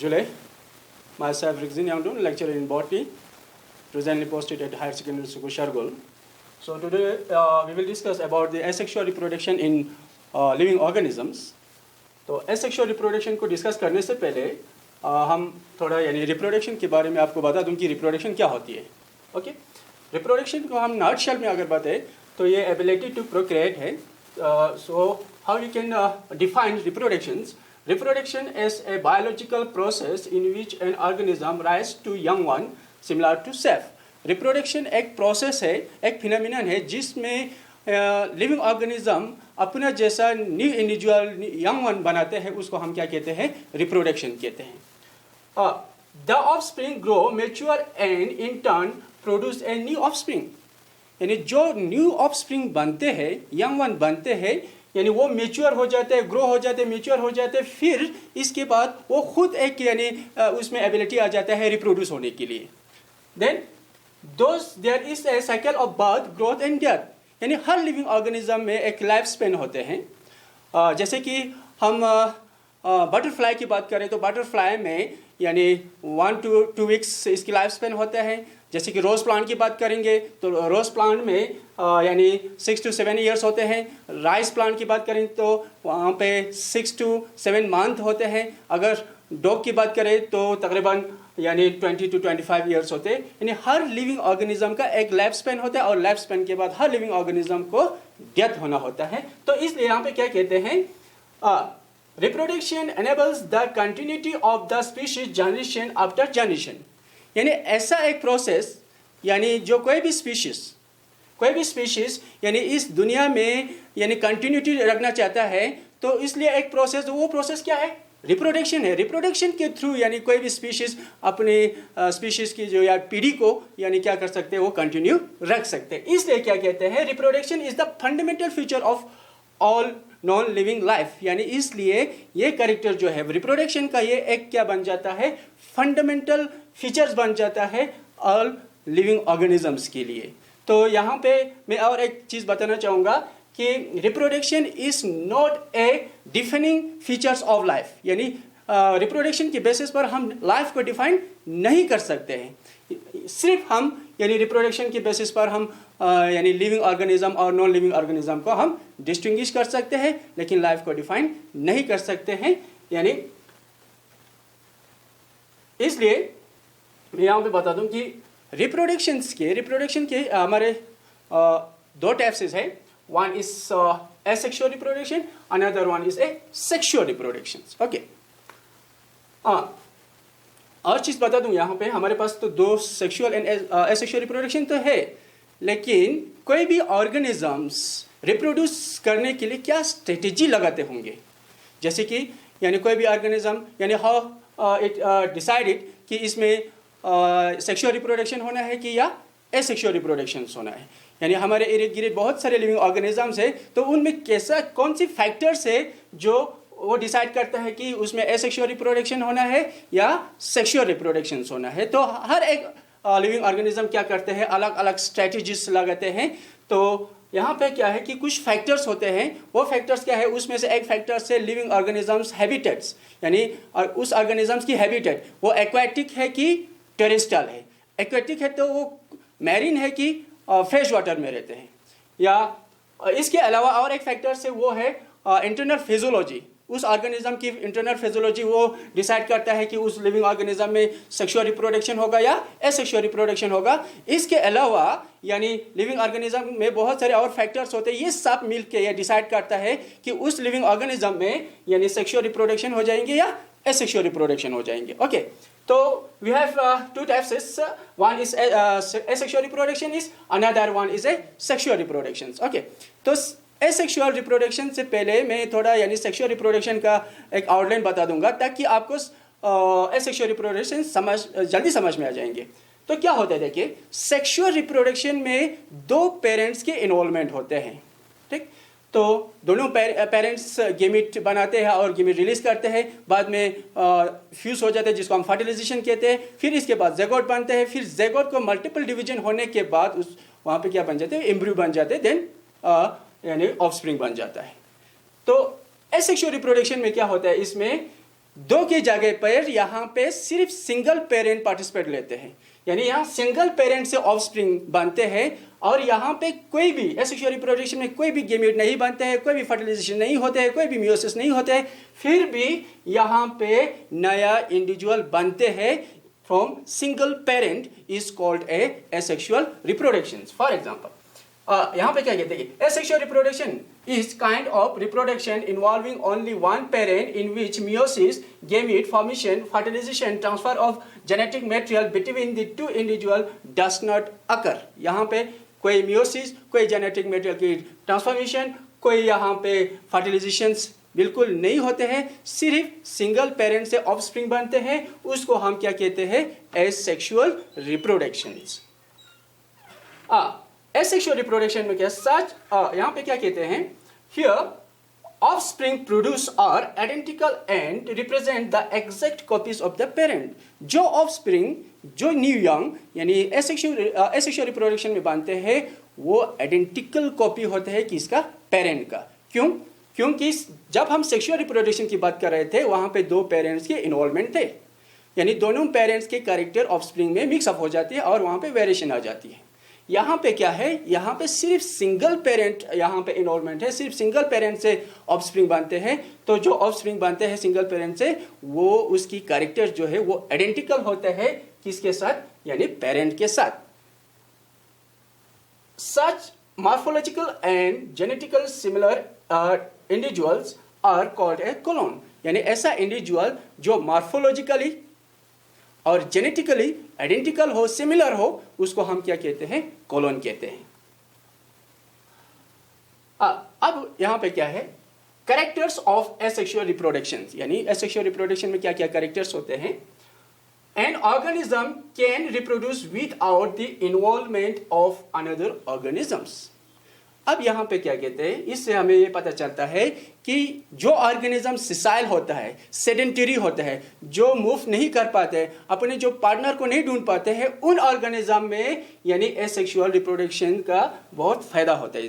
July. Myself, Rizin Yangdun, lecturer in botany, presently posted at Higher Secondary School, Shargol. So today we will discuss about the asexual reproduction in living organisms. तो asexual reproduction को discuss करने से पहले हम थोड़ा यानी reproduction के बारे में आपको बता दूं कि रिप्रोडक्शन क्या होती है. ओके, रिप्रोडक्शन को हम नटशेल में अगर बताएं तो ये एबिलिटी टू प्रोक्रिएट है. So how you can define reproductions. Reproduction is a biological process in which an organism raises to young one similar to self. Reproduction एक process है, एक phenomenon है जिसमें living organism अपना जैसा new individual young one बनाते हैं, उसको हम क्या कहते हैं? Reproduction कहते हैं. The offspring grow, mature and in turn produce a new offspring. यानी जो new offspring बनते हैं, young one बनते हैं, यानी वो मेच्योर हो जाते हैं, ग्रो हो जाते हैं, मेच्योर हो जाते हैं, फिर इसके बाद वो खुद एक यानी उसमें एबिलिटी आ जाता है रिप्रोड्यूस होने के लिए. Then there is a cycle of birth, growth and death. यानी हर लिविंग ऑर्गेनिज्म में एक लाइफ स्पेन होते हैं. जैसे कि हम बटरफ्लाई की बात करें तो बटरफ्लाई में यानी 1 to 2 वीक्स इसकी लाइफ स्पेन होता है. जैसे कि रोज़ प्लांट की बात करेंगे तो रोज़ प्लांट में यानी 6 to 7 ईयर्स होते हैं. राइस प्लांट की बात करें तो वहाँ पे 6 to 7 मंथ होते हैं. अगर डॉग की बात करें तो तकरीबन यानी 20 to 25 ईयर्स होते हैं. यानी हर लिविंग ऑर्गेनिज्म का एक लाइफ स्पेन होता है और लाइफ स्पेन के बाद हर लिविंग ऑर्गेनिज्म को डेथ होना होता है. तो इसलिए यहाँ पे क्या कहते हैं, reproduction enables the continuity of the species generation after generation. यानी ऐसा एक प्रोसेस यानी जो कोई भी स्पीशीज यानी इस दुनिया में यानी कंटिन्यूटी रखना चाहता है तो इसलिए एक प्रोसेस, वो प्रोसेस क्या है? रिप्रोडक्शन है. रिप्रोडक्शन के थ्रू यानी कोई भी स्पीशीज अपनी स्पीशीज की जो या पीढ़ी को यानी क्या कर सकते हैं, वो कंटिन्यू रख सकते हैं. इसलिए क्या कहते हैं, reproduction is the fundamental feature of all non living life. यानी इसलिए ये कैरेक्टर जो है रिप्रोडक्शन का, ये एक क्या बन जाता है, फंडामेंटल फीचर्स बन जाता है ऑल लिविंग ऑर्गेनिजम्स के लिए. तो यहाँ पे मैं और एक चीज़ बताना चाहूँगा कि reproduction is not a defining features of life. यानी रिप्रोडक्शन के बेसिस पर हम लाइफ को डिफाइन नहीं कर सकते हैं. सिर्फ हम यानी रिप्रोडक्शन के बेसिस पर हम यानी लिविंग ऑर्गेनिज्म और नॉन लिविंग ऑर्गेनिज्म को हम डिस्टिंग्विश कर सकते हैं, लेकिन लाइफ को डिफाइन नहीं कर सकते हैं. यानी इसलिए मैं यहाँ पे बता दूं कि रिप्रोडक्शन के हमारे 2 टाइप्स है. One is asexual reproduction, another one is a sexual reproduction. Okay, और चीज़ बता दूं यहाँ पे हमारे पास तो 2 सेक्सुअल एंड एसेक्सुअल रिप्रोडक्शन तो है, लेकिन कोई भी ऑर्गेनिजम्स रिप्रोड्यूस करने के लिए क्या स्ट्रेटेजी लगाते होंगे. जैसे कि यानी कोई भी ऑर्गेनिज्म यानी हाउ इट डिसाइडेड कि इसमें सेक्सुअल रिप्रोडक्शन होना है कि या एसेक्सुअल रिप्रोडक्शन होना है. यानी हमारे इर्द गिर्द बहुत सारे लिविंग ऑर्गेनिजम्स है, तो उनमें कौन सी फैक्टर्स है जो वो डिसाइड करता है कि उसमें एसेक्सुअल रिप्रोडक्शन होना है या सेक्सुअल रिप्रोडक्शन होना है. तो हर एक लिविंग ऑर्गेनिज्म क्या करते हैं, अलग अलग स्ट्रेटजीज लगाते हैं. तो यहाँ पे क्या है कि कुछ फैक्टर्स होते हैं. वो फैक्टर्स क्या है, उसमें से एक फैक्टर से लिविंग ऑर्गेनिजम्स हैबिटेट्स, यानी उस ऑर्गेनिजम्स की हैबिटेट वो एक्वाटिक है कि टेरेस्ट्रियल है. एक्वाटिक है तो वो मैरीन है कि फ्रेश वाटर में रहते हैं. या इसके अलावा और एक फैक्टर से वो है इंटरनल फिजियोलॉजी. उस ऑर्गेनिज्म की इंटरनल फिजियोलॉजी वो डिसाइड करता है कि उस लिविंग ऑर्गेनिज्म में सेक्सुअल रिप्रोडक्शन होगा या एसेक्सुअल रिप्रोडक्शन होगा. इसके अलावा यानी लिविंग ऑर्गेनिज्म में बहुत सारे और फैक्टर्स होते हैं. ये सब मिलकर ये डिसाइड करता है कि उस लिविंग ऑर्गेनिज्म में यानी सेक्सुअल रिप्रोडक्शन हो जाएंगे या एसेक्सुअल रिप्रोडक्शन हो जाएंगे. ओके, तो we have 2 types. One is asexual reproduction is, another one is a sexual reproduction. Okay, तो एसेक्सुअल रिप्रोडक्शन से पहले मैं थोड़ा यानी सेक्सुअल रिप्रोडक्शन का एक आउटलाइन बता दूंगा ताकि आपको एसेक्सुअल रिप्रोडक्शन जल्दी समझ में आ जाएंगे. तो क्या होता है, देखिए, सेक्सुअल रिप्रोडक्शन में 2 पेरेंट्स के इन्वॉल्वमेंट होते हैं. ठीक, तो दोनों पेरेंट्स गेमिट बनाते हैं और गेमिट रिलीज करते हैं. बाद में फ्यूज हो जाते हैं जिसको हम फर्टिलाइजेशन कहते हैं. फिर इसके बाद ज़ैगोट बनते हैं. फिर ज़ैगोट को मल्टीपल डिवीजन होने के बाद उस वहाँ पे क्या बन जाते हैं, एम्ब्रियो बन जाते हैं. देन यानी ऑफस्प्रिंग बन जाता है. तो एसेक्सुअल रिप्रोडक्शन में क्या होता है, इसमें दो की जगह पर यहाँ पे सिर्फ सिंगल पेरेंट पार्टिसिपेट लेते हैं, यानी यहाँ सिंगल पेरेंट से ऑफस्प्रिंग बनते हैं और यहाँ पे कोई भी एसेक्सुअल रिप्रोडक्शन में कोई भी गेमेट नहीं बनते हैं, कोई भी फर्टिलाइजेशन नहीं होते हैं, कोई भी मियोसिस नहीं होते हैं, फिर भी यहाँ पे नया इंडिविजुअल बनते हैं from single parent is called a asexual reproduction. For example यहाँ पे क्या कहते हैं, asexual reproduction is kind of reproduction involving only one parent in which meiosis, gamete formation, fertilization, transfer of genetic material between the two individual does not occur। यहाँ पे कोई meiosis, कोई genetic material की transformation, कोई यहाँ पे fertilizations बिल्कुल नहीं होते हैं, सिर्फ सिंगल पेरेंट से ऑफस्प्रिंग बनते हैं, उसको हम क्या कहते हैं, asexual reproductions। Asexual reproduction में क्या सच यहाँ पे क्या कहते हैं, here offspring produce are identical and represent the exact copies of the parent। जो offspring जो न्यू यंग यानी asexual reproduction में बनते हैं वो आइडेंटिकल कॉपी होते हैं किसका, पेरेंट का। क्यों? क्योंकि जब हम सेक्सुअल रिप्रोडक्शन की बात कर रहे थे वहां पे दो पेरेंट्स के इन्वॉल्वमेंट थे, यानी दोनों पेरेंट्स के कैरेक्टर ऑफस्प्रिंग में मिक्सअप हो जाती है और वहां पे वेरिएशन आ जाती है। यहाँ पे क्या है, यहाँ पे सिर्फ सिंगल पेरेंट यहाँ पे इन्वॉल्वमेंट है, सिर्फ सिंगल पेरेंट से ऑफस्प्रिंग बनते हैं, तो जो ऑफस्प्रिंग बनते हैं सिंगल पेरेंट से वो उसकी कैरेक्टर जो है वो आइडेंटिकल होते हैं किसके साथ, यानी पेरेंट के साथ। Such morphological and genetical similar individuals are called a clone, यानी ऐसा इंडिविजुअल जो मॉर्फोलॉजिकली और जेनेटिकली आइडेंटिकल हो, सिमिलर हो, उसको हम क्या कहते हैं, क्लोन कहते हैं। अब यहां पे क्या है, कैरेक्टर्स ऑफ एसेक्सुअल रिप्रोडक्शन, यानी एसेक्सुअल रिप्रोडक्शन में क्या क्या कैरेक्टर्स होते हैं। An organism can reproduce without the involvement of another organisms. अब यहाँ पे क्या कहते हैं, इससे हमें ये पता चलता है कि जो ऑर्गेनिज्म सिसाइल होता है, सेडेंटरी होता है, जो मूव नहीं कर पाते, अपने जो पार्टनर को नहीं ढूंढ पाते हैं, उन ऑर्गेनिज्म में यानी एसेक्सुअल रिप्रोडक्शन का बहुत फायदा होता है।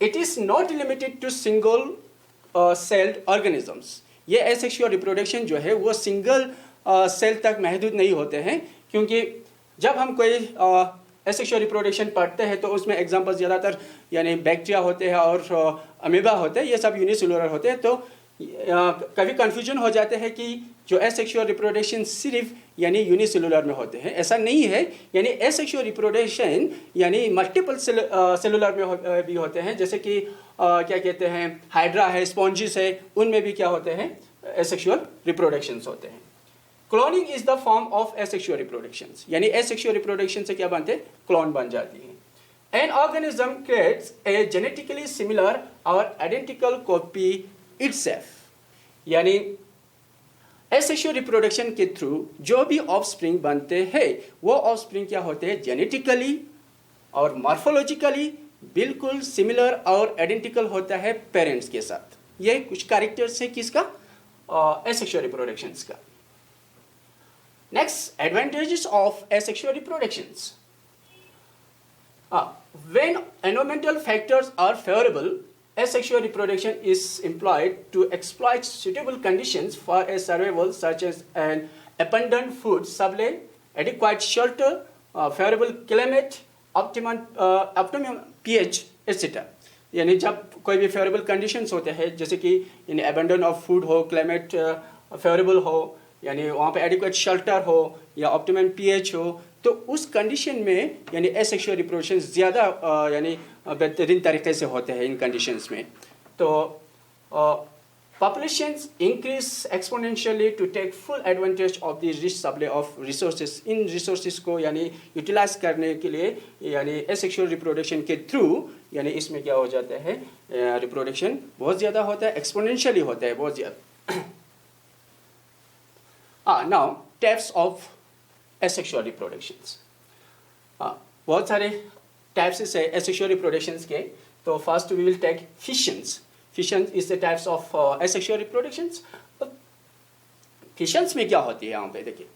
It is not limited to single celled organisms. ये एसेक्सुअल रिप्रोडक्शन जो है वो सिंगल सेल तक महदूद नहीं होते हैं, क्योंकि जब हम कोई एसेक्सुअल रिप्रोडक्शन पढ़ते हैं तो उसमें एग्जांपल ज़्यादातर यानी बैक्टीरिया होते हैं और अमीबा होते हैं, ये सब यूनिसेलुलर होते हैं। तो कभी कंफ्यूजन हो जाते हैं कि जो एसेक्सुअल रिप्रोडक्शन सिर्फ यानी यूनिसेलुलर में होते हैं, ऐसा नहीं है। यानी एसेक्सुअल रिप्रोडक्शन यानी मल्टीपल सेलुलर में भी होते हैं, जैसे कि क्या कहते हैं, हाइड्रा है, स्पॉन्जिस है, उनमें भी क्या होते हैं, एसेक्सुअल रिप्रोडक्शंस होते हैं। Cloning is the form of asexual reproduction, यानी एसेक्सुअल रिप्रोडक्शन से क्या बनते हैं, क्लोन बन जाती है। An organism creates a genetically similar और आइडेंटिकल कॉपी इटसेल्फ, यानी एसेक्सुअल रिप्रोडक्शन के थ्रू जो भी ऑफस्प्रिंग बनते हैं वो ऑफस्प्रिंग क्या होते हैं, जेनेटिकली और मॉर्फोलॉजिकली बिल्कुल सिमिलर और आइडेंटिकल होता है पेरेंट्स के साथ। ये कुछ कैरेक्टर्स है किसका, एसेक्सुअल रिप्रोडक्शंस का। Next, advantages of asexual reproductions. When environmental factors are favorable, asexual reproduction is employed to exploit suitable conditions for a survival, such as an abundant food supply, adequate shelter, favorable climate, optimum pH, etc. यानी जब कोई भी favourable conditions होते हैं, जैसे कि यानी abundant of food हो, क्लाइमेट फेवरेबल हो, यानी वहाँ पे एडिक्वेट शेल्टर हो या ऑप्टिमम पीएच हो, तो उस कंडीशन में यानी एसेक्सुअल रिप्रोडक्शन ज़्यादा यानी बेहतरीन तरीके से होते हैं इन कंडीशंस में। तो populations increase exponentially to take full advantage of the rich supply of resources. इन रिसोर्सेज को यानी यूटिलाइज करने के लिए यानी एसेक्सुअल रिप्रोडक्शन के थ्रू यानी इसमें क्या हो जाता है, रिप्रोडक्शन बहुत ज़्यादा होता है, एक्सपोनेंशियली होता है बहुत ज़्यादा। Now types of asexual reproductions. बहुत सारे types है asexual reproductions के। तो first we will take fissions. Fission is the types of asexual reproductions. Fissions में क्या होती है यहाँ पे देखिए,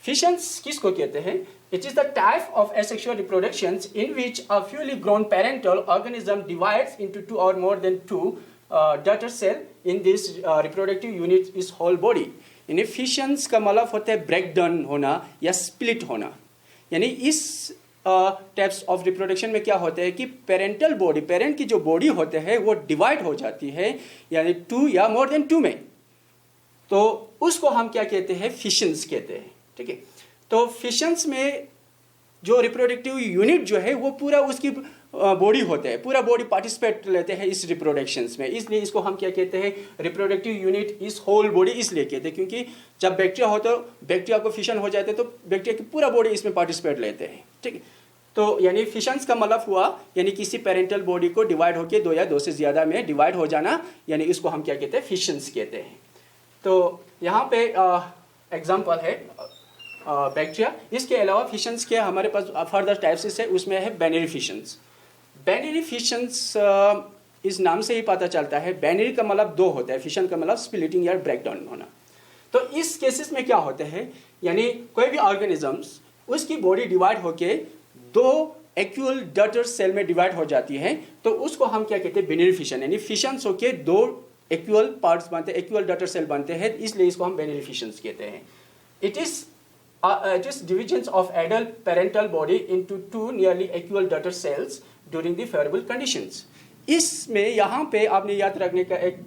fissions किसको कहते हैं? It is the type of asexual reproductions in which a fully grown parental organism divides into two or more than two daughter cell in this reproductive unit is whole body. यानी फिशंस का मतलब होता है break down होना या split होना। यानी इस टाइप्स ऑफ रिप्रोडक्शन में क्या होता है कि पेरेंटल बॉडी, पेरेंट की जो बॉडी होते हैं वो डिवाइड हो जाती है, यानी 2 या मोर देन 2 में, तो उसको हम क्या कहते हैं, फिशंस कहते हैं। ठीक है, तो फिशंस में जो रिप्रोडक्टिव यूनिट जो है वो पूरा उसकी बॉडी होते हैं, पूरा बॉडी पार्टिसिपेट लेते हैं इस रिप्रोडक्शंस में, इसलिए इसको हम क्या कहते हैं, reproductive unit is whole body इसलिए कहते हैं, क्योंकि जब बैक्टीरिया हो तो बैक्टीरिया को फिशन हो जाते हैं तो बैक्टीरिया की पूरा बॉडी इसमें पार्टिसिपेट लेते हैं। ठीक है, तो यानी फिशंस का मतलब हुआ यानी किसी पेरेंटल बॉडी को डिवाइड होकर 2 या 2 से ज़्यादा में डिवाइड हो जाना, यानी इसको हम क्या कहते हैं, फिशंस कहते हैं। तो यहाँ पे एग्जाम्पल है बैक्टीरिया। इसके अलावा फिशंस के हमारे पास फर्दर टाइप्स है, उसमें है बाइनरी फिशंस। बाइनरी फिशंस इस नाम से ही पता चलता है, बाइनरी का मतलब 2 होता है, फिशन का मतलब स्प्लिटिंग या ब्रेकडाउन होना। तो इस केसेस में क्या होते हैं, यानी कोई भी ऑर्गेनिजम्स उसकी बॉडी डिवाइड होके 2 इक्वल डॉटर सेल में डिवाइड हो जाती है, तो उसको हम क्या कहते हैं, बाइनरी फिशन। यानी फिशंस होके 2 इक्वल पार्ट्स बनते हैं, इक्वल डॉटर सेल बनते हैं, इसलिए इसको हम बाइनरी फिशंस कहते हैं। It is divisions of adult parental body into 2 nearly equal daughter cells during the favorable conditions। इसमें यहाँ पे आपने याद रखने का एक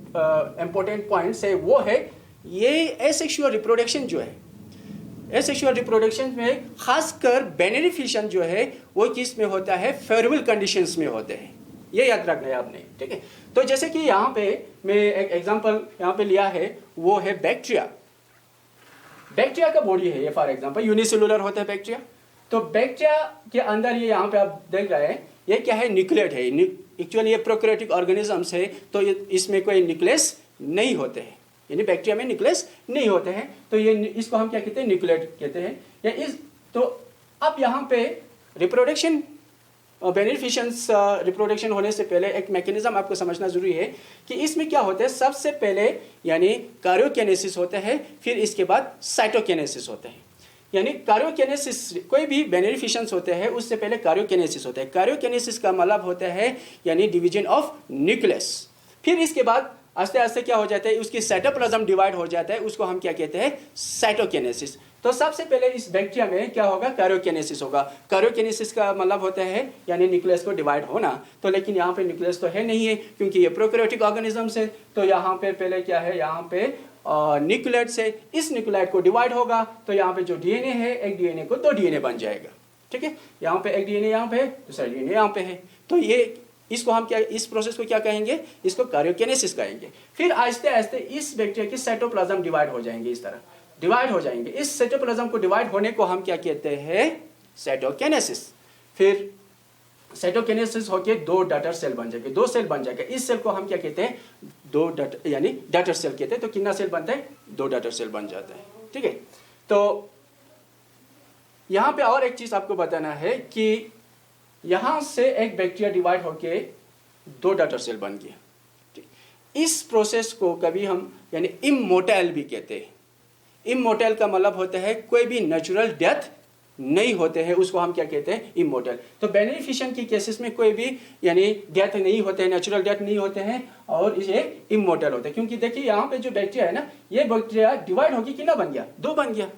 इम्पोर्टेंट पॉइंट है, वो है ये एसेक्सुअल रिप्रोडक्शन जो है, एसेक्सुअल रिप्रोडक्शन में खासकर बाइनरी फिशन जो है वो किस में होता है, फेवरेबल कंडीशंस में होते हैं, ये याद रखना है आपने। ठीक है, तो जैसे कि यहाँ पे मैं एक एग्जांपल यहाँ पे लिया है, वो है बैक्टीरिया। बैक्टीरिया का बॉडी है ये, फॉर एग्जांपल यूनिसेलुलर होता है बैक्टीरिया। तो बैक्टीरिया के अंदर ये यहाँ पे आप देख रहे हैं, ये क्या है, न्यूक्लियट है। एक्चुअली ये प्रोकैरियोटिक ऑर्गेनिजम्स है, तो इसमें कोई न्यूक्लियस नहीं होते हैं, यानी बैक्टीरिया में न्यूक्लियस नहीं होते हैं, तो ये इसको हम क्या कहते हैं, न्यूक्लियट कहते हैं। या इस तो अब यहाँ पे रिप्रोडक्शन, बाइनरी फिशंस रिप्रोडक्शन होने से पहले एक मैकेनिज्म आपको समझना जरूरी है कि इसमें क्या होता है, सबसे पहले यानी कार्योकिनेसिस होता है, फिर इसके बाद साइटोकिनेसिस होता है। यानी कार्योकिनेसिस, कोई भी बाइनरी फिशंस होते हैं उससे पहले कार्योकिनेसिस होता है। कार्योकिनेसिस का मतलब होता है यानी डिवीजन ऑफ न्यूक्लियस। फिर इसके बाद आस्ते आस्ते क्या हो जाता है, उसकी साइटोप्लाज्म डिवाइड हो जाता है, उसको हम क्या कहते हैं, साइटोकिनेसिस। तो सबसे पहले इस बैक्टीरिया में क्या होगा, कार्योकिनेसिस होगा। कार्योकिनेसिस का मतलब होता है यानी न्यूक्लियस को डिवाइड होना। तो लेकिन यहाँ पे न्यूक्लियस तो है नहीं है, क्योंकि ये प्रोकैरियोटिक ऑर्गेनिजम्स है। तो यहाँ पे पहले क्या है, यहाँ पे न्यूक्लियट से इस न्यूक्लियट को डिवाइड होगा, तो यहाँ पे जो डीएनए है, एक डीएनए को 2 डीएनए बन जाएगा। ठीक है, यहाँ पे एक डीएनए यहाँ पे है, दूसरा डीएनए यहाँ पे है। तो ये इसको हम क्या, इस प्रोसेस को क्या कहेंगे, इसको कार्योकिनेसिस कहेंगे। फिर आहिस्ते आहिस्ते इस बैक्टीरिया की साइटोप्लाज्म डिवाइड हो जाएंगे, इस तरह डिवाइड हो जाएंगे। इस साइटोप्लाज्म को डिवाइड होने को हम क्या कहते हैं, साइटोकिनेसिस। फिर साइटोकिनेसिस होके 2 डॉटर सेल बन जाएंगे, 2 सेल बन जाएगा। इस सेल को हम क्या कहते हैं, 2 डॉटर यानी डॉटर सेल कहते हैं। तो कितना सेल बनता है, 2 डॉटर सेल बन जाता है। ठीक है, तो यहाँ पे और एक चीज आपको बताना है कि यहाँ से एक बैक्टीरिया डिवाइड होके 2 डॉटर सेल बन गया। इस प्रोसेस को कभी हम यानी इमोर्टल भी कहते हैं। इमोर्टल का मतलब होता है कोई भी नेचुरल डेथ नहीं होते हैं, उसको हम क्या कहते हैं, इमोर्टल। तो बाइनरी फिशन की केसेस में कोई भी यानी डेथ नहीं होते हैं, नेचुरल डेथ नहीं होते हैं, और ये इमोर्टल होते हैं। क्योंकि देखिए यहाँ पे जो बैक्टीरिया है ना, ये बैक्टीरिया डिवाइड होकर कितना बन गया, 2 बन गया।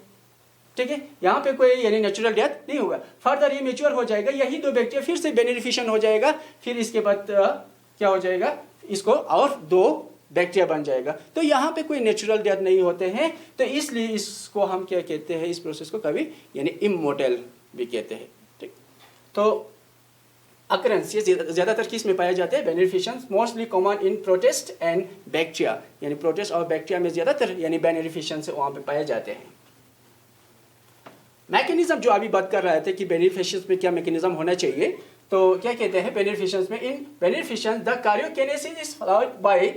ठीक है, यहाँ पे कोई यानी नेचुरल डेथ नहीं होगा। फर्दर ये मेच्योर हो जाएगा, यही 2 बैक्टीरिया फिर से बाइनरी फिशन हो जाएगा, फिर इसके बाद क्या हो जाएगा, इसको और 2 बैक्टीरिया बन जाएगा। तो यहाँ पे कोई नेचुरल डेथ नहीं होते हैं, तो इसलिए इसको हम क्या कहते हैं, इस प्रोसेस को कभी यानी इमोर्टल भी कहते हैं। ठीक, तो अकरेंस ये ज्यादातर किस में पाए जाते हैं, binary fissions, mostly common in protist and bacteria. यानी प्रोटिस्ट और बैक्टीरिया में ज्यादातर यानी बाइनरी फिशंस वहाँ पे पाए जाते हैं। मैकेनिज्म जो अभी बात कर रहे थे कि बाइनरी फिशंस में क्या मैकेनिज्म होना चाहिए, तो क्या कहते हैं बाइनरी फिशंस में, in binary fissions the karyokinesis is followed by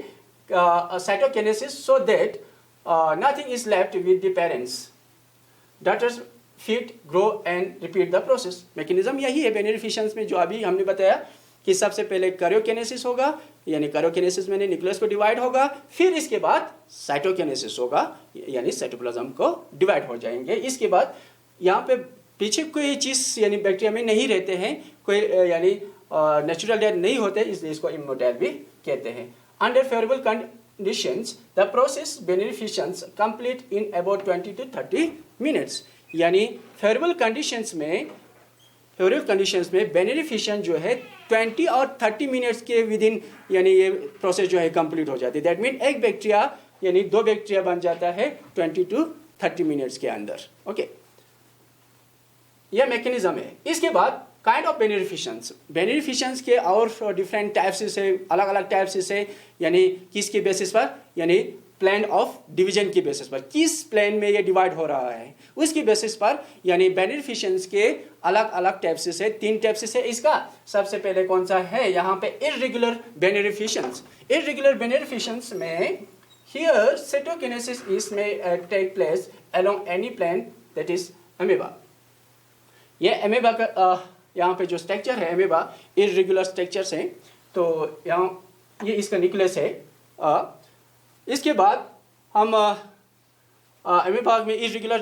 cytokinesis so that nothing is left with the parents. Daughters feed, grow and repeat the process. Mechanism यही है बाइनरी फिशंस में, जो अभी हमने बताया कि सबसे पहले कार्योकिनेसिस होगा, यानी कार्योकिनेसिस में न्यूक्लियस को डिवाइड होगा, फिर इसके बाद साइटोकिनेसिस होगा, यानी साइटोप्लाज्म को डिवाइड हो जाएंगे। इसके बाद यहाँ पे पीछे कोई चीज़ यानी बैक्टीरिया में नहीं रहते हैं, कोई यानी नेचुरल डेथ नहीं होते, इसलिए इसको इमोर्टल भी कहते हैं। Under favorable conditions, the process beneficence complete in about 20 to 30 minutes. यानी favorable conditions में beneficence जो है 20 और 30 मिनट्स के विद इन यानी ये प्रोसेस जो है कंप्लीट हो जाती है. दैट मीन एक बैक्टीरिया यानी 2 बैक्टीरिया बन जाता है 20 टू 30 मिनट्स के अंदर. ओके, यह मैकेनिज्म है. इसके बाद काइंड ऑफ बेनिफिशंस के और डिफरेंट टाइप्स से अलग अलग टाइप्स से यानी किसके बेसिस पर यानी प्लान ऑफ डिवीजन की बेसिस पर किस प्लान में ये डिवाइड हो रहा है उसकी बेसिस पर यानी बेनिफिशंस के अलग अलग टाइप्स से 3 टाइप्स से. इसका सबसे पहले कौन सा है यहाँ पे इर्रेगुलर बेनिफिशंस में हियर साइटोकिनेसिस इज में take place along any plant that is amoeba. ये अमीबा का यहाँ पे जो स्ट्रक्चर है अमीबा इर्रेगुलर स्ट्रक्चर्स हैं. तो यहाँ ये इसका न्यूक्लियस है. इसके बाद हम अमीबा में इर्रेगुलर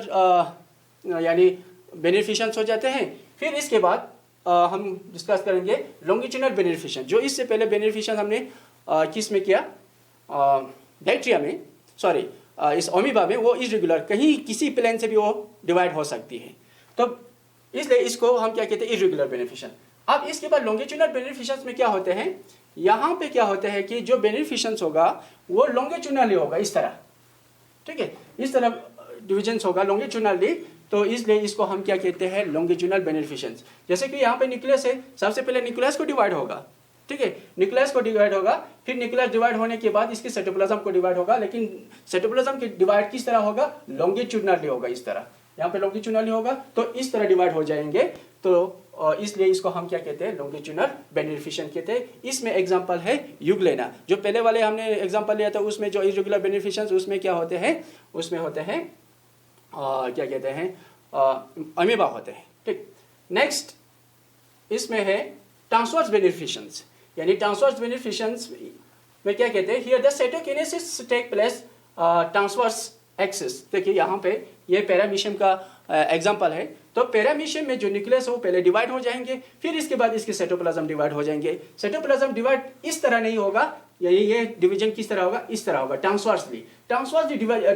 यानी बेनिफिशंस हो जाते हैं. फिर इसके बाद हम डिस्कस करेंगे लॉन्गिट्यूडनल बेनिफिशन. जो इससे पहले बेनिफिशन हमने किस में किया बैक्टीरिया में सॉरी इस अमीबा में वो इर्रेगुलर कहीं किसी प्लेन से भी वो डिवाइड हो सकती है. तो इसलिए इसको हम क्या कहते हैं इर्रेगुलर बेनिफिशन. अब इसके बाद लॉन्गिट्यूडनल बेनिफिशंस में क्या होते हैं यहाँ पे क्या होते हैं कि जो बेनिफिशंस होगा वो लॉन्गिट्यूडनली होगा इस तरह. ठीक है, इस तरह डिविजन्स होगा लॉन्गिट्यूडनली. तो इसलिए इसको हम क्या कहते हैं लॉन्गिट्यूडनल बेनिफिशंस. जैसे कि यहाँ पे न्यूक्लियस है, सबसे पहले न्यूक्लियस को डिवाइड होगा. ठीक है, न्यूक्लियस को डिवाइड होगा, फिर न्यूक्लियस डिवाइड होने के बाद इसके साइटोप्लाज्म को डिवाइड होगा. लेकिन साइटोप्लाज्म की डिवाइड किस तरह होगा लॉन्गिट्यूडनली होगा. इस तरह यहाँ पे लॉन्गिट्यूडनली होगा तो इस तरह डिवाइड हो जाएंगे. तो इसलिए इसको हम क्या कहते हैं लॉन्गिट्यूडनल बेनिफिशन कहते हैं. इसमें एग्जांपल है यूग्लेना. जो पहले वाले हमने एग्जांपल लिया था उसमें जो इर्रेगुलर बेनिफिशंस उसमें क्या होते हैं उसमें होते हैं क्या कहते हैं अमीबा होते हैं. ठीक, नेक्स्ट इसमें है ट्रांसवर्स बेनिफिशंस. यानी ट्रांसवर्स बेनिफिशंस में क्या कहते हैं here the cytokinesis take place transverse axis. देखिए यहाँ पे ये पैरामीशियम का एग्जांपल है. तो पैरामीशियम में जो न्यूक्लियस है वो पहले डिवाइड हो जाएंगे, फिर इसके बाद इसके साइटोप्लाज्म डिवाइड हो जाएंगे. साइटोप्लाज्म डिवाइड इस तरह नहीं होगा, ये डिवीजन किस तरह होगा इस तरह होगा ट्रांसवर्सली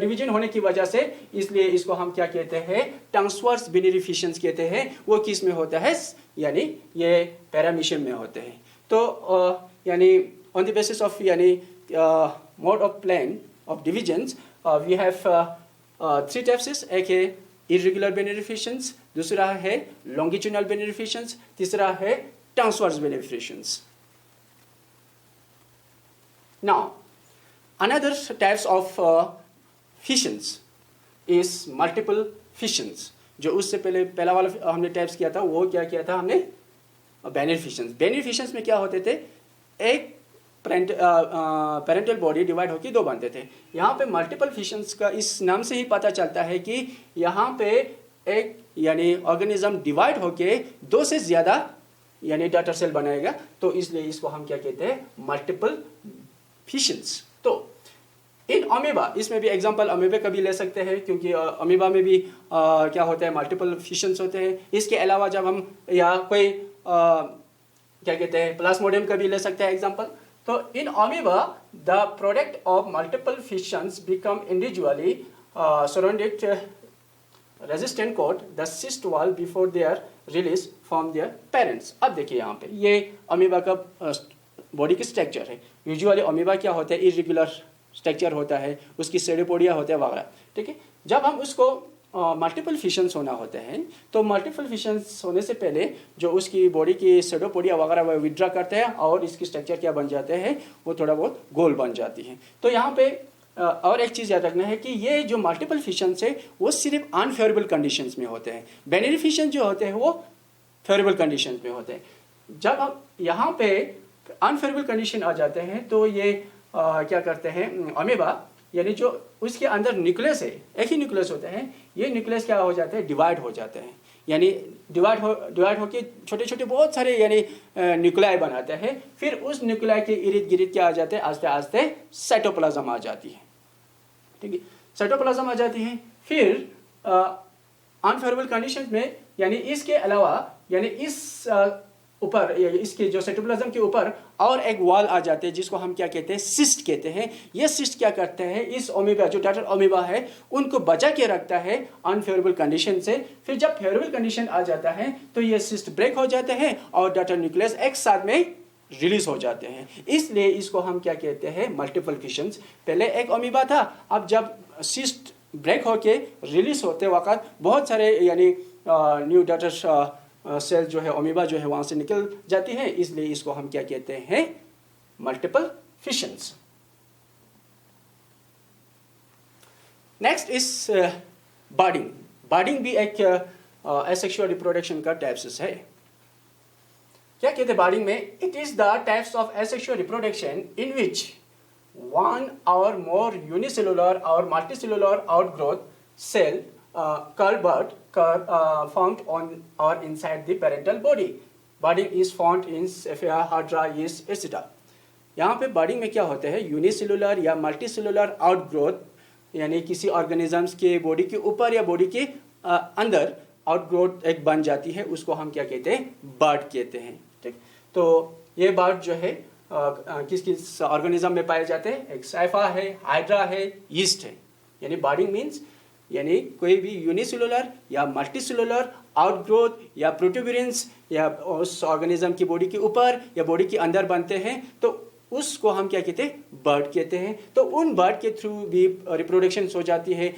डिवीजन होने की वजह से. इसलिए इसको हम क्या कहते हैं ट्रांसवर्स बेनिफिशंस कहते हैं. वो किस में होता है यानी ये पैरामीशियम में होते हैं. तो यानी ऑन द बेसिस ऑफ यानी mode of plan of divisions we have 3 types. एक है इर्रेगुलर बेनिफिशंस, दूसरा है लॉन्गिट्यूडनल बेनिफिशंस, तीसरा है transverse binary fissions. Now another types of fissions is multiple fissions. जो उससे पहला वाला हमने टाइप्स किया था वो क्या किया था हमने बेनिफिशंस में क्या होते थे एक पेरेंटल बॉडी डिवाइड होकर 2 बनते थे. यहाँ पे मल्टीपल फिशंस का इस नाम से ही पता चलता है कि यहाँ पे एक यानी ऑर्गेनिज्म डिवाइड होके 2 से ज़्यादा यानी डॉटर सेल बनाएगा. तो इसलिए इसको हम क्या कहते हैं मल्टीपल फिशंस. तो इन अमीबा इसमें भी एग्जांपल अमीबा का भी ले सकते हैं क्योंकि अमीबा में भी क्या होता है मल्टीपल फिशंस होते हैं. इसके अलावा जब हम या कोई क्या कहते हैं प्लाज्मोडियम का भी ले सकते हैं एग्जांपल. तो in amoeba, the product of multiple fissions become individually surrounded resistant coat the cyst wall before their release from their parents. अब देखिए यहाँ पे ये अमीबा का बॉडी की स्ट्रक्चर है. यूजुअली अमीबा क्या होता है इर्रेगुलर स्ट्रक्चर होता है, उसकी सेडोपोडिया होते हैं वगैरह. ठीक है, जब हम उसको मल्टीपल फिशंस होना होते हैं तो मल्टीपल फिशंस होने से पहले जो उसकी बॉडी की सेडोपोडिया वगैरह वो विड्रा करते हैं और इसकी स्ट्रक्चर क्या बन जाते हैं वो थोड़ा बहुत गोल बन जाती है. तो यहाँ पे और एक चीज़ याद रखना है कि ये जो मल्टीपल फिशंस है वो सिर्फ अनफेवरेबल कंडीशंस में होते हैं. बेनिफिशियंस जो होते हैं वो फेवरेबल कंडीशंस में होते हैं. जब हम यहाँ पे अनफेवरेबल कंडीशन आ जाते हैं तो ये क्या करते हैं अमीबा यानी जो उसके अंदर न्यूक्लियस है एक ही न्यूक्लियस होते हैं. ये न्यूक्लियस क्या हो जाते हैं डिवाइड हो जाते हैं. यानी डिवाइड होके छोटे छोटे बहुत सारे यानी न्यूक्लियाई बनाते हैं. फिर उस न्यूक्लियाई के इर्द गिर्द क्या आ जाते हैं आस्ते आस्ते साइटोप्लाज्म आ जाती है. ठीक है, साइटोप्लाज्म आ जाती है. फिर अनफेवरेबल कंडीशंस में यानी इसके अलावा यानी इस ऊपर इसके जो साइटोप्लाज्म के ऊपर और एक वॉल आ जाते हैं जिसको हम क्या कहते हैं, सिस्ट कहते हैं। ये सिस्ट क्या करते हैं, इस ओमीबा जो डॉटर ओमीबा है उनको बचा के रखता है अनफेवरेबल कंडीशन से। फिर जब फेवरेबल कंडीशन आ जाता है तो ये सिस्ट ब्रेक हो जाते हैं और डॉटर न्यूक्लियस एक साथ में रिलीज हो जाते हैं। इसलिए इसको हम क्या कहते हैं, मल्टीपल फिशंस। पहले एक ओमीबा था, अब जब सिस्ट ब्रेक होके रिलीज होते वक्त बहुत सारे यानी न्यू डॉटर सेल जो है ओमीबा जो है वहां से निकल जाती है, इसलिए इसको हम क्या कहते हैं, multiple fissions. Next is budding. Budding भी एक एसेक्सुअल रिप्रोडक्शन का टाइप्स है। क्या कहते हैं बर्डिंग में, it is the types of asexual reproduction in which one or more unicellular or multicellular outgrowth cell called bud formed on or inside the parental body. Budding is found in Cephea, Hydra, yeast, etc. यहाँ पे बर्डिंग में क्या होता है, unicellular या multicellular outgrowth यानी किसी organisms के बॉडी के ऊपर या बॉडी के अंदर आउटग्रोथ एक बन जाती है, उसको हम क्या कहते हैं, बर्ड कहते हैं। ठीक, तो ये बर्ड जो है किस किस ऑर्गेनिज्म में पाए जाते हैं, एक साइफा है, हाइड्रा है, यीस्ट है। यानी बर्डिंग मीन्स यानी कोई भी यूनिसेलुलर या मल्टीसेलुलर आउटग्रोथ या प्रोट्यूबरेंस या उस ऑर्गेनिज्म की बॉडी के ऊपर या बॉडी के अंदर बनते हैं, तो उसको हम क्या कहते हैं, बर्ड कहते हैं। तो उन बर्ड के थ्रू भी रिप्रोडक्शन हो जाती है,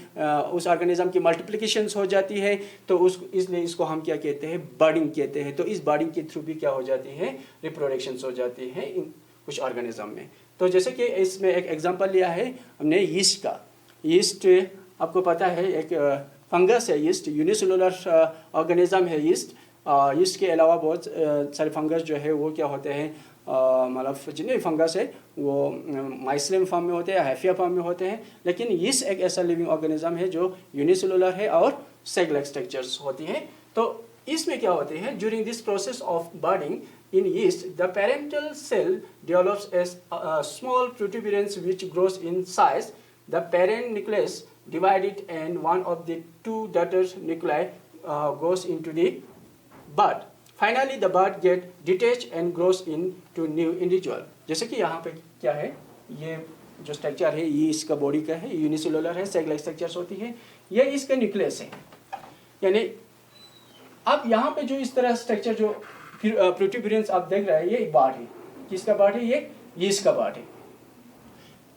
उस ऑर्गेनिज्म की मल्टीप्लिकेशन हो जाती है, तो उस इसलिए इसको हम क्या कहते हैं, बर्डिंग कहते हैं। तो इस बर्डिंग के थ्रू भी क्या हो जाती है, रिप्रोडक्शन हो जाती है इन कुछ ऑर्गेनिज्म में। तो जैसे कि इसमें एक एग्जांपल लिया है हमने यीस्ट का। यीस्ट आपको पता है एक फंगस है, यीस्ट यूनिसेलुलर ऑर्गेनिज्म है यीस्ट। यीस्ट के अलावा बहुत सारे फंगस जो है वो क्या होते हैं, मतलब जितने भी फंगस है वो माइसलियम फॉर्म में होते हैं, हैफिया फॉर्म में होते हैं, लेकिन यीस्ट एक ऐसा लिविंग ऑर्गेनिज्म है जो यूनिसेलुलर है और सेल लाइक स्ट्रक्चर्स होती हैं। तो इसमें क्या होते हैं, during this process of budding in yeast, the parental cell develops a small protuberance which grows in size. The parent nucleus divided and one of the two daughter nuclei goes into the bud. Finally, the bud get detached and grows into new individual. जैसे कि यहाँ पे क्या है, ये जो structure है ये इसका बॉडी का है, यूनिसेलुलर है, सेल लाइक स्ट्रक्चर्स होती है, ये इसका न्यूक्लियस है। यानी अब यहाँ पे जो इस तरह स्ट्रक्चर जो फिर प्रोट्यूबरेंस आप देख रहे हैं, ये एक बार्ड है। किसका बार्ड है, ये यीस्ट का बार्ड है।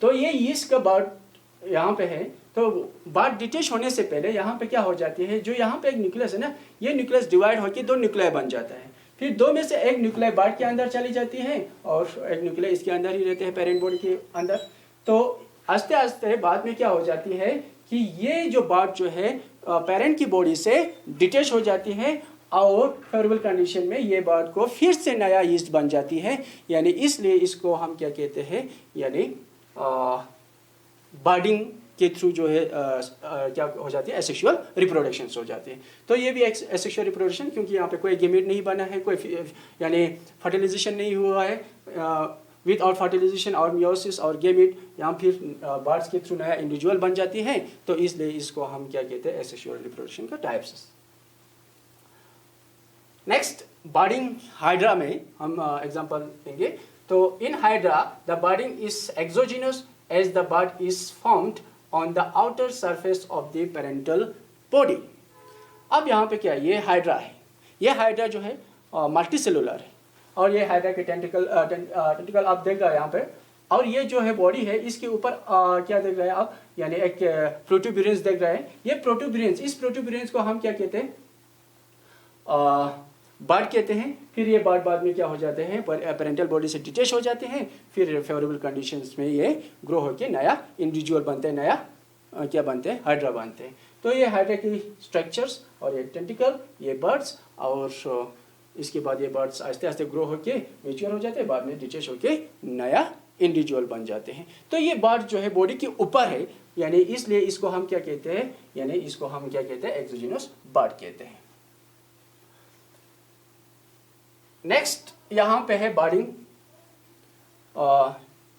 तो ये यीस्ट का बार्ड यहाँ पे है, तो बार्ड डिटेच होने से पहले यहाँ पे क्या हो जाती है, जो यहाँ पे एक न्यूक्लियस है ना, ये न्यूक्लियस डिवाइड होकर दो न्यूक्लियाई बन जाता है। फिर दो में से एक न्यूक्लियाई बार्ड के अंदर चली जाती है और एक न्यूक्लियाई इसके अंदर ही रहते हैं, पेरेंट बॉडी के अंदर। तो आस्ते आस्ते बाद में क्या हो जाती है कि ये जो बार्ड जो है पेरेंट की बॉडी से डिटेच हो जाती है और फेवरेबल कंडीशन में ये बर्ड को फिर से नया यीस्ट बन जाती है। यानी इसलिए इसको हम क्या कहते हैं, यानी बर्डिंग के थ्रू जो है क्या हो जाती है, एसेक्सुअल रिप्रोडक्शन हो जाती है। तो ये भी एसेक्सुअल रिप्रोडक्शन, क्योंकि यहाँ पे कोई गेमेट नहीं बना है, कोई यानी फर्टिलाइजेशन नहीं हुआ है, विदाउट फर्टिलाइजेशन और मियोसिस और गेमेट यहाँ फिर बर्ड्स के थ्रू नया इंडिविजुअल बन जाती है। तो इसलिए इसको हम क्या कहते हैं, एसेक्सुअल रिप्रोडक्शन का टाइप्स। नेक्स्ट बर्डिंग हाइड्रा में हम एग्जांपल देंगे। तो in hydra the budding is exogenous as the bud is formed on the outer surface of the parental body. अब यहाँ पे क्या है, ये हाइड्रा है, ये हाइड्रा जो है मल्टीसेलुलर है और ये हाइड्रा के टेंटिकल आप देख रहे हैं यहाँ पे, और ये जो है बॉडी है इसके ऊपर क्या देख रहे हैं आप, यानी एक प्रोट्यूबरेंस देख रहे हैं। ये प्रोट्यूबरेंस, इस प्रोट्यूबरेंस को हम क्या कहते हैं, बर्ड कहते हैं। फिर ये बर्ड बाद में क्या हो जाते हैं, पेरेंटल बॉडी से डिटेच हो जाते हैं, फिर फेवरेबल कंडीशंस में ये ग्रो होकर नया इंडिविजुअल बनते हैं, नया क्या बनते हैं, हाइड्रा बनते हैं। तो ये हाइड्रा की स्ट्रक्चर्स और ये टेंटिकल, ये बर्ड्स, और इसके बाद ये बर्ड्स आस्ते आस्ते ग्रो होकर मैच्योर हो जाते हैं, बाद में डिटेच होकर नया इंडिविजुअल बन जाते हैं। तो ये बर्ड जो है बॉडी के ऊपर है, यानी इसलिए इसको हम क्या कहते हैं, यानी इसको हम क्या कहते हैं, एक्सोजिनस बर्ड कहते हैं। नेक्स्ट यहाँ पे है बर्डिंग,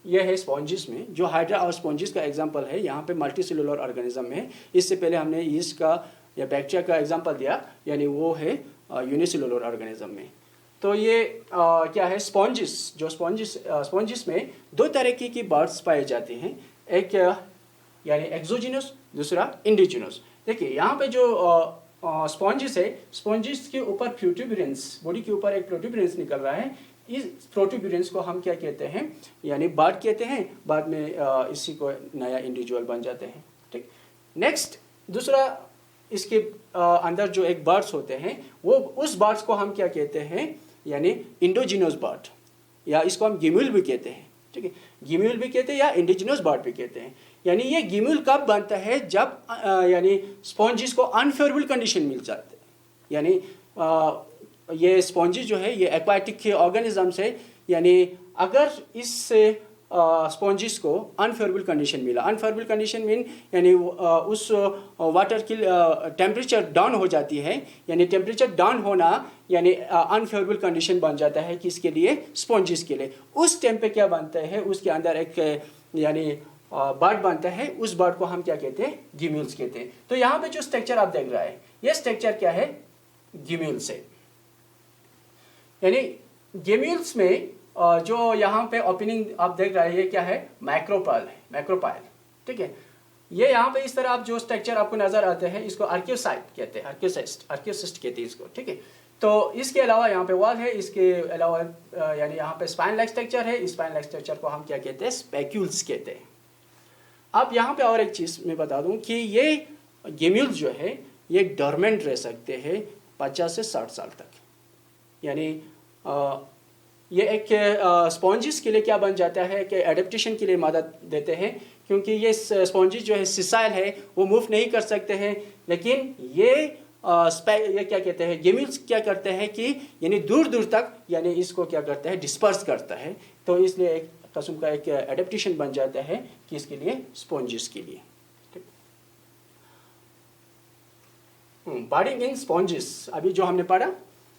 ये है स्पॉन्जिस में, जो हाइड्रा और स्पॉन्जिस का एग्जांपल है यहाँ पे मल्टीसेलुलर ऑर्गेनिज्म में। इससे पहले हमने यीस्ट का या बैक्टीरिया का एग्जांपल दिया, यानी वो है यूनिसेलुलर ऑर्गेनिज्म में। तो ये क्या है, स्पॉन्जिस, जो स्पॉन्जिस में दो तरीके की बर्ड्स पाए जाते हैं, एक यानी एक्सोजिनस, दूसरा इंडिजिनस। देखिए यहाँ पे जो स्पॉन्जिस है, स्पॉन्जिस के ऊपर प्रोट्यूबरेंस, बॉडी के ऊपर एक प्रोट्यूबरेंस निकल रहा है। इस प्रोट्यूबरेंस को हम क्या कहते हैं, यानी बर्ड कहते हैं। बाद में इसी को नया इंडिविजुअल बन जाते हैं। ठीक। नेक्स्ट दूसरा, इसके अंदर जो एक बर्ड्स होते हैं, वो उस बर्ड्स को हम क्या कहते हैं, यानी इंडोजिनस बर्ड, या इसको हम गिम्यूल भी कहते हैं। ठीक है, गिम्यूल भी कहते हैं या इंडिजिनस बर्ड भी कहते हैं। यानी ये गिम्यूल कब बनता है, जब यानी स्पॉन्जिस को अनफेवरेबल कंडीशन मिल जाते हैं। यानी ये स्पॉन्जिस जो है ये एक्वाटिक ऑर्गेनिजम्स है। यानी अगर इस स्पॉन्जिस को अनफेवरेबल कंडीशन मिला, अनफेवरेबल कंडीशन मीन यानी उस वाटर की टेम्परेचर डाउन हो जाती है। यानी टेम्परेचर डाउन होना यानी अनफेवरेबल कंडीशन बन जाता है किसके लिए, स्पॉन्जिस के लिए। उस टाइम पे क्या बनता है, उसके अंदर एक यानी बर्ड बनता है। उस बर्ड को हम क्या कहते हैं, गिम्यूल्स कहते हैं। तो यहाँ पे जो स्ट्रक्चर आप देख रहा है, ये स्ट्रक्चर क्या है, गिम्यूल्स है। यानी गिम्यूल्स में जो यहाँ पे ओपनिंग आप देख रहे हैं, ये क्या है, मैक्रोपाइल है, मैक्रोपाइल। ठीक है, ये यहाँ पे इस तरह आप जो स्ट्रक्चर आपको नजर आते हैं, इसको आर्कियोसाइट कहते हैं, आर्कियोसिस्ट कहते हैं इसको। ठीक है, तो इसके अलावा यहाँ पे वॉल है, इसके अलावा यानी यहाँ पे स्पाइन लाइक स्ट्रक्चर है। स्पाइन लाइक स्ट्रक्चर को हम क्या कहते हैं, स्पेक्यूल्स कहते हैं। अब यहाँ पे और एक चीज मैं बता दूं कि ये गिम्यूल्स जो है ये डोरमेंट रह सकते हैं 50 से 60 साल तक। यानी ये एक स्पॉन्जिस के लिए क्या बन जाता है कि एडेप्टेशन के लिए मदद देते हैं, क्योंकि ये स्पॉन्जिस जो है सिसाइल है, वो मूव नहीं कर सकते हैं। लेकिन ये क्या कहते हैं, गिम्यूल्स क्या करते हैं कि यानी दूर दूर तक यानी इसको क्या करता है, डिस्पर्स करता है। तो इसलिए एक किस्म का एक एडेप्टेशन बन जाता है कि इसके लिए, स्पॉन्जिस के लिए। बर्डिंग इन स्पॉन्जिस अभी जो हमने पढ़ा,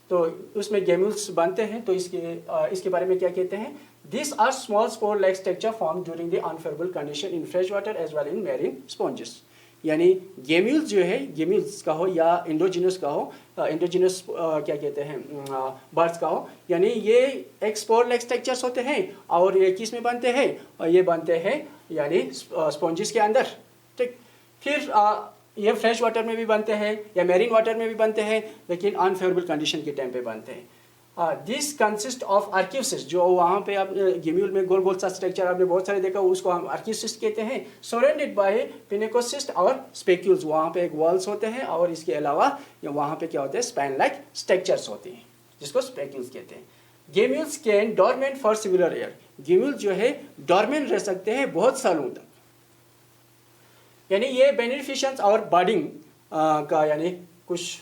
तो उसमें गिम्यूल्स बनते हैं। तो इसके बारे में क्या कहते हैं, this are small spore like structure form during the unfavourable condition in fresh water as well in marine sponges. यानी गिम्यूल्स जो है, गिम्यूल्स का हो या इंडोजिनस का हो, इंडोजिनस क्या कहते हैं, बर्ड्स का हो, यानी ये एक स्पोर लाइक स्ट्रक्चर्स होते हैं। और ये किस में बनते हैं, और ये बनते हैं यानी स्पॉन्जिस के अंदर। ठीक, फिर ये फ्रेश वाटर में भी बनते हैं या मैरीन वाटर में भी बनते हैं, लेकिन अनफेवरेबल कंडीशन के टाइम पे बनते हैं। दिस कंसिस्ट ऑफ आर्कियोसिस्ट, जो वहाँ पे आप गिम्यूल में गोल गोल सा स्ट्रक्चर आपने बहुत सारे देखा, उसको हम आर्कियोसिस्ट कहते हैं। सराउंडेड बाय पिनेकोसिस्ट और स्पेक्यूल्स, वहाँ पे एक वॉल्स होते हैं। और इसके अलावा वहाँ पे क्या होते हैं, स्पाइन लाइक स्ट्रक्चर्स होते हैं, जिसको स्पेक्यूल्स कहते हैं। गिम्यूल्स कैन डोरमेंट फॉर सिविलर ईयर, गिम्यूल जो है डोरमेंट रह सकते हैं बहुत सालों तक। यानी ये बेनिफिशियंस और बर्डिंग का यानी कुछ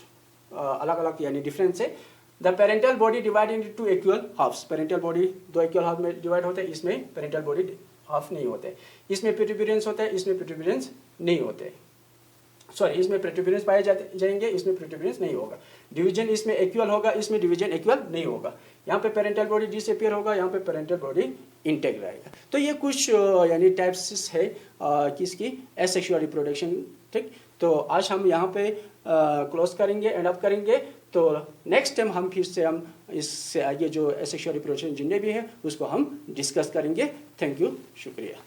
अलग अलग यानी डिफरेंस है। The parental body divide into equal halves, parental body दो इक्वल हाफ में डिवाइड होते हैं। इसमें पेरेंटल बॉडी हाफ नहीं होते, इसमें प्रोट्यूबरेंस होता है, इसमें प्रोट्यूबरेंस नहीं होते। सॉरी, इसमें प्रोट्यूबरेंस पाए जाएंगे, इसमें प्रोट्यूबरेंस नहीं होगा। डिवीजन इसमें इक्वल होगा, इसमें डिवीजन इक्वल नहीं होगा। यहाँ पे पेरेंटल बॉडी डिसअपीयर होगा, यहाँ पे पेरेंटल बॉडी इंटेक्ट रहेगा। तो ये कुछ यानी टाइप्स है किसकी, एसेक्सुअल रिप्रोडक्शन। ठीक, तो आज हम यहाँ पे क्लोज करेंगे, एंड अप करेंगे। तो नेक्स्ट टाइम हम फिर से हम इससे आगे जो एसेक्सुअल रिप्रोडक्शन जितने भी है उसको हम डिस्कस करेंगे। थैंक यू, शुक्रिया।